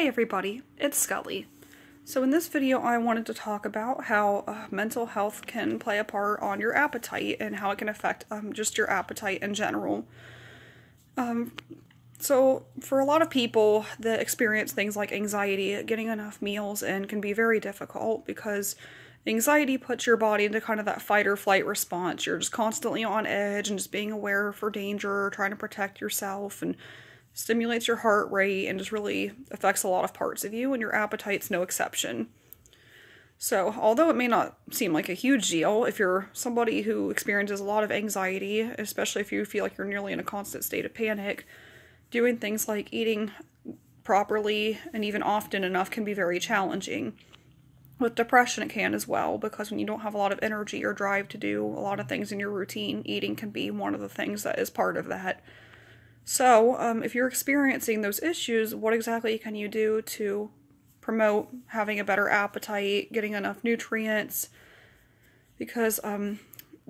Hey everybody, it's Scully. So in this video I wanted to talk about how mental health can play a part on your appetite and how it can affect just your appetite in general. So for a lot of people that experience things like anxiety, getting enough meals in can be very difficult because anxiety puts your body into kind of that fight or flight response. You're just constantly on edge and just being aware for danger, trying to protect yourself, and stimulates your heart rate and just really affects a lot of parts of you, and your appetite's no exception. So, although it may not seem like a huge deal, if you're somebody who experiences a lot of anxiety, especially if you feel like you're nearly in a constant state of panic, doing things like eating properly and even often enough can be very challenging. With depression, it can as well, because when you don't have a lot of energy or drive to do a lot of things in your routine, eating can be one of the things that is part of that. So, if you're experiencing those issues, what exactly can you do to promote having a better appetite, getting enough nutrients? Because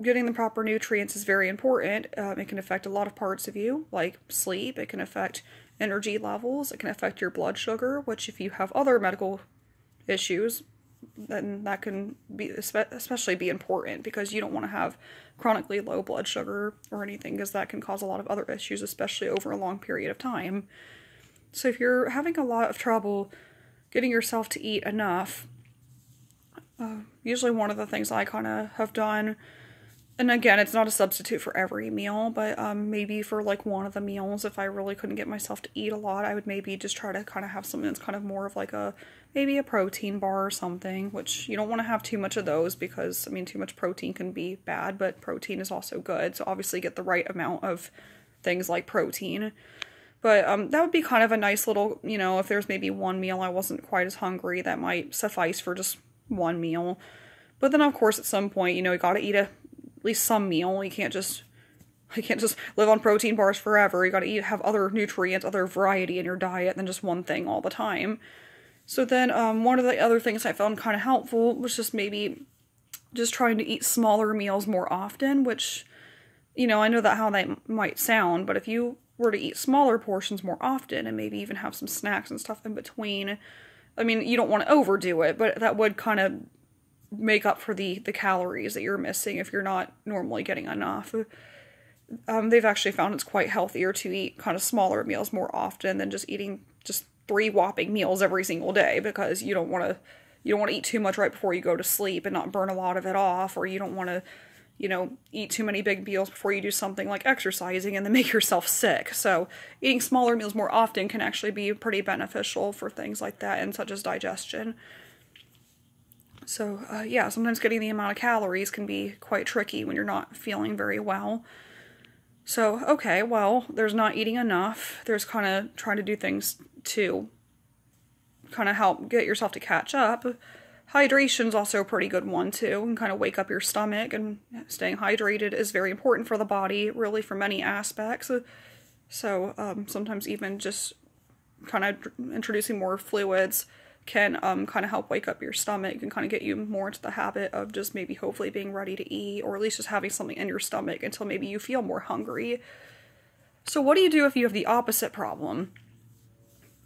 getting the proper nutrients is very important. It can affect a lot of parts of you, like sleep. It can affect energy levels. It can affect your blood sugar, which if you have other medical issues, then that can be especially be important, because you don't want to have chronically low blood sugar or anything, because that can cause a lot of other issues, especially over a long period of time. So if you're having a lot of trouble getting yourself to eat enough, usually one of the things I kind of have done, and again, it's not a substitute for every meal, but maybe for like one of the meals, if I really couldn't get myself to eat a lot, I would maybe just try to kind of have something that's kind of more of like maybe a protein bar or something, which you don't want to have too much of those because, I mean, too much protein can be bad, but protein is also good. So obviously get the right amount of things like protein. But that would be kind of a nice little, if there's maybe one meal I wasn't quite as hungry, that might suffice for just one meal. But then of course at some point, you gotta eat at least some meal. You can't just live on protein bars forever. You gotta have other nutrients, other variety in your diet than just one thing all the time. So then one of the other things I found kind of helpful was just maybe just trying to eat smaller meals more often, which, I know that how that might sound, but if you were to eat smaller portions more often and maybe even have some snacks and stuff in between, I mean, you don't want to overdo it, but that would kind of make up for the calories that you're missing if you're not normally getting enough. They've actually found it's quite healthier to eat kind of smaller meals more often than just eating just 3 whopping meals every single day, because you don't want to eat too much right before you go to sleep and not burn a lot of it off, or you don't want to eat too many big meals before you do something like exercising and then make yourself sick. So eating smaller meals more often can actually be pretty beneficial for things like that, and such as digestion. So yeah, sometimes getting the amount of calories can be quite tricky when you're not feeling very well. So, okay, well, there's not eating enough. There's kind of trying to do things to kind of help get yourself to catch up. Hydration's also a pretty good one too, and kind of wake up your stomach, and staying hydrated is very important for the body, really, for many aspects. So sometimes even just kind of introducing more fluids can kind of help wake up your stomach and kind of get you more into the habit of just maybe hopefully being ready to eat, or at least just having something in your stomach until maybe you feel more hungry. So what do you do if you have the opposite problem?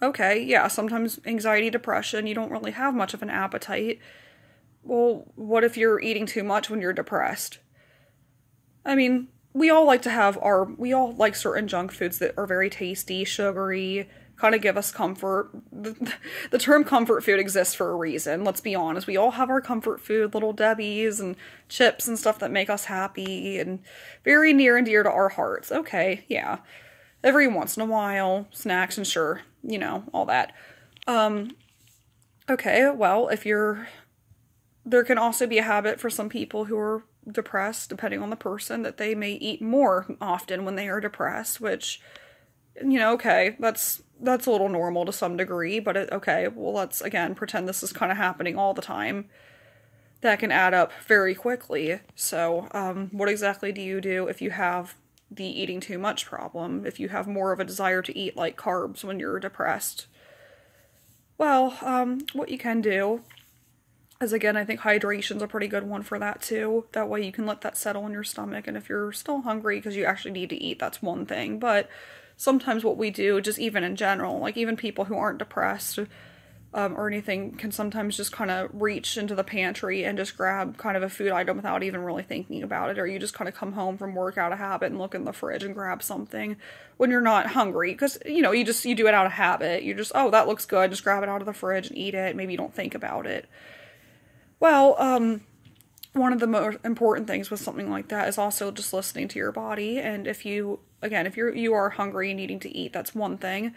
Okay, yeah, sometimes anxiety, depression, you don't really have much of an appetite. Well, what if you're eating too much when you're depressed? I mean, we all like certain junk foods that are very tasty, sugary, kind of give us comfort. The term comfort food exists for a reason, let's be honest. We all have our comfort food, Little Debbie's and chips and stuff that make us happy and very near and dear to our hearts. Okay, yeah. Every once in a while, snacks and sure, all that. Okay, well, there can also be a habit for some people who are depressed, depending on the person, that they may eat more often when they are depressed, which, okay, that's a little normal to some degree, but okay, well, let's, again, pretend this is kind of happening all the time. That can add up very quickly. So, what exactly do you do if you have the eating too much problem, if you have more of a desire to eat like carbs when you're depressed? Well, what you can do is, again, I think hydration's a pretty good one for that too. That way you can let that settle in your stomach, and if you're still hungry because you actually need to eat, that's one thing, but sometimes what we do, just even in general, like even people who aren't depressed or anything, can sometimes just kind of reach into the pantry and just grab kind of a food item without even really thinking about it. Or you just kind of come home from work out of habit and look in the fridge and grab something when you're not hungry. Because, you know, you do it out of habit. You just, oh, that looks good. Just grab it out of the fridge and eat it. Maybe you don't think about it. Well, one of the most important things with something like that is also just listening to your body. And if you are hungry and needing to eat, that's one thing.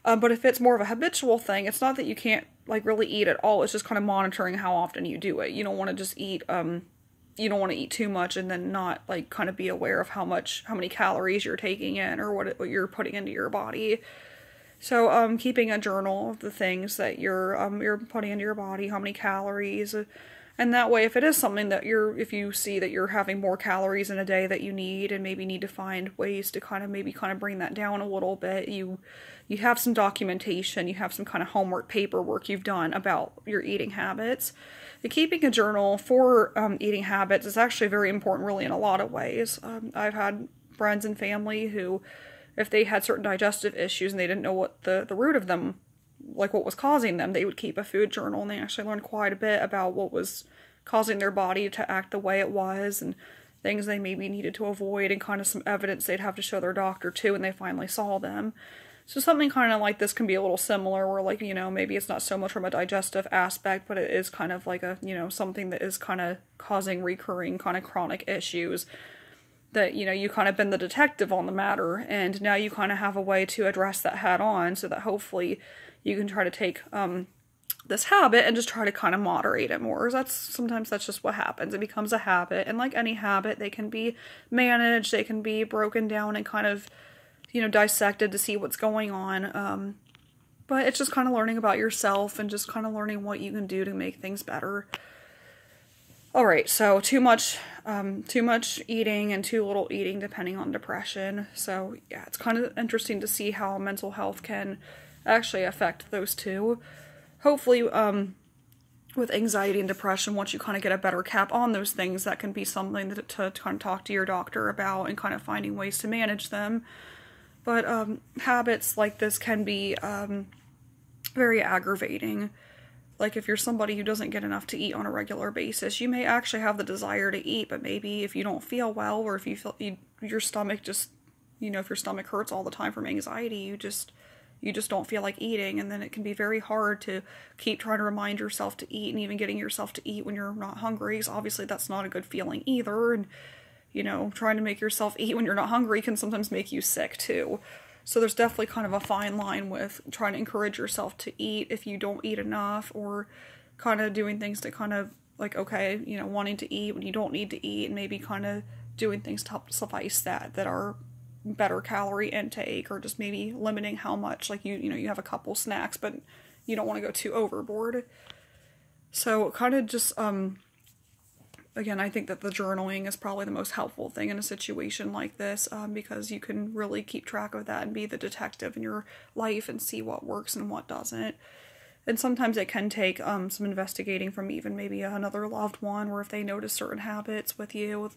But if it's more of a habitual thing, it's not that you can't like really eat at all. It's just kind of monitoring how often you do it. You don't want to just eat, you don't want to eat too much and then not like kind of be aware of how many calories you're taking in or what you're putting into your body. So, keeping a journal of the things that you're putting into your body, how many calories, and that way, if it is something that if you see that you're having more calories in a day that you need, and maybe need to find ways to kind of bring that down a little bit, you have some documentation, you have some kind of homework, paperwork you've done about your eating habits. And keeping a journal for eating habits is actually very important, really, in a lot of ways. I've had friends and family who, if they had certain digestive issues and they didn't know what the root of them, like what was causing them, they would keep a food journal, and they actually learned quite a bit about what was causing their body to act the way it was, and things they maybe needed to avoid, and kind of some evidence they'd have to show their doctor too when they finally saw them. So something kind of like this can be a little similar, where like, you know, maybe it's not so much from a digestive aspect, but it is kind of like a, you know, something that is kind of causing recurring kind of chronic issues that, you know, you kind of been the detective on the matter, and now you kind of have a way to address that head on, so that hopefully you can try to take this habit and just try to kind of moderate it more. Sometimes that's just what happens. It becomes a habit, and like any habit, they can be managed, they can be broken down and kind of, you know, dissected to see what's going on. But it's just kind of learning about yourself and just kind of learning what you can do to make things better. Alright, so too much eating and too little eating depending on depression. So yeah, it's kind of interesting to see how mental health can actually affect those two. Hopefully, with anxiety and depression, once you kind of get a better cap on those things, that can be something to kind of talk to your doctor about and kind of finding ways to manage them. But habits like this can be very aggravating. Like if you're somebody who doesn't get enough to eat on a regular basis, you may actually have the desire to eat, but maybe if you don't feel well, or if you feel your stomach just, you know, if your stomach hurts all the time from anxiety, you just don't feel like eating, and then it can be very hard to keep trying to remind yourself to eat, and even getting yourself to eat when you're not hungry, because obviously that's not a good feeling either, and, you know, trying to make yourself eat when you're not hungry can sometimes make you sick too. So there's definitely kind of a fine line with trying to encourage yourself to eat if you don't eat enough, or kind of doing things to kind of, like, okay, you know, wanting to eat when you don't need to eat, and maybe kind of doing things to help suffice that are better calorie intake, or just maybe limiting how much, like you know, you have a couple snacks, but you don't want to go too overboard. So kind of just, again, I think that the journaling is probably the most helpful thing in a situation like this, because you can really keep track of that and be the detective in your life and see what works and what doesn't. And sometimes it can take some investigating from even maybe another loved one, where if they notice certain habits with you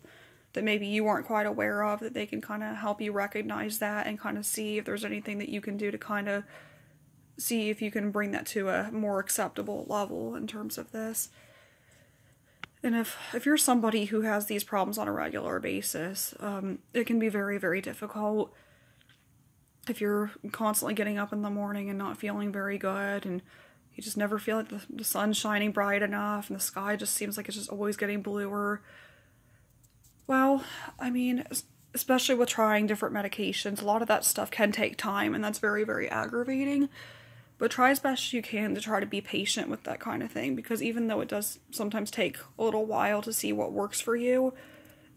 that maybe you weren't quite aware of, that they can kind of help you recognize that and kind of see if there's anything that you can do to kind of see if you can bring that to a more acceptable level in terms of this. And if you're somebody who has these problems on a regular basis, it can be very, very difficult. If you're constantly getting up in the morning and not feeling very good, and you just never feel like the sun's shining bright enough, and the sky just seems like it's just always getting bluer. Well, I mean, especially with trying different medications, a lot of that stuff can take time, and that's very, very aggravating. But try as best you can to try to be patient with that kind of thing, because even though it does sometimes take a little while to see what works for you,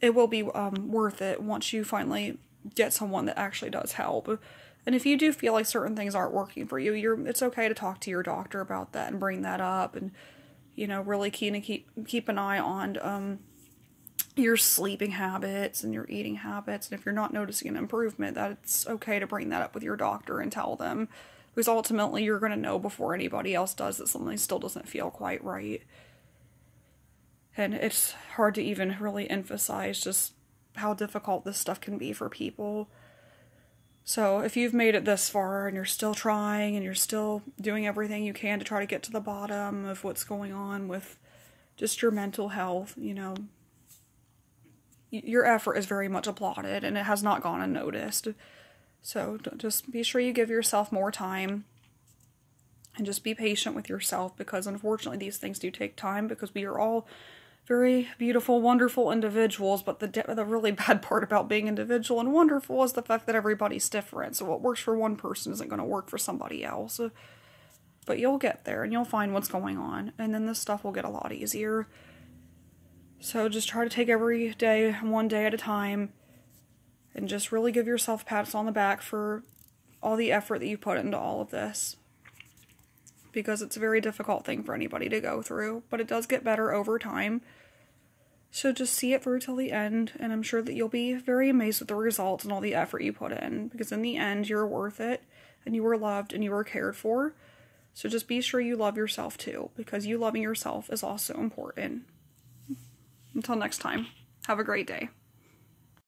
it will be worth it once you finally get someone that actually does help. And if you do feel like certain things aren't working for you, it's okay to talk to your doctor about that and bring that up, and, you know, really keen to keep an eye on your sleeping habits and your eating habits. And if you're not noticing an improvement, that's okay to bring that up with your doctor and tell them, because ultimately you're going to know before anybody else does that something still doesn't feel quite right. And it's hard to even really emphasize just how difficult this stuff can be for people. So if you've made it this far and you're still trying and you're still doing everything you can to try to get to the bottom of what's going on with just your mental health, you know, your effort is very much applauded and it has not gone unnoticed. So just be sure you give yourself more time and just be patient with yourself, because unfortunately these things do take time, because we are all very beautiful, wonderful individuals, but the really bad part about being individual and wonderful is the fact that everybody's different. So what works for one person isn't going to work for somebody else. But you'll get there and you'll find what's going on, and then this stuff will get a lot easier. So just try to take every day, one day at a time, and just really give yourself pats on the back for all the effort that you put into all of this. Because it's a very difficult thing for anybody to go through, but it does get better over time. So just see it through till the end, and I'm sure that you'll be very amazed with the results and all the effort you put in, because in the end, you're worth it, and you were loved, and you were cared for. So just be sure you love yourself too, because you loving yourself is also important. Until next time, have a great day.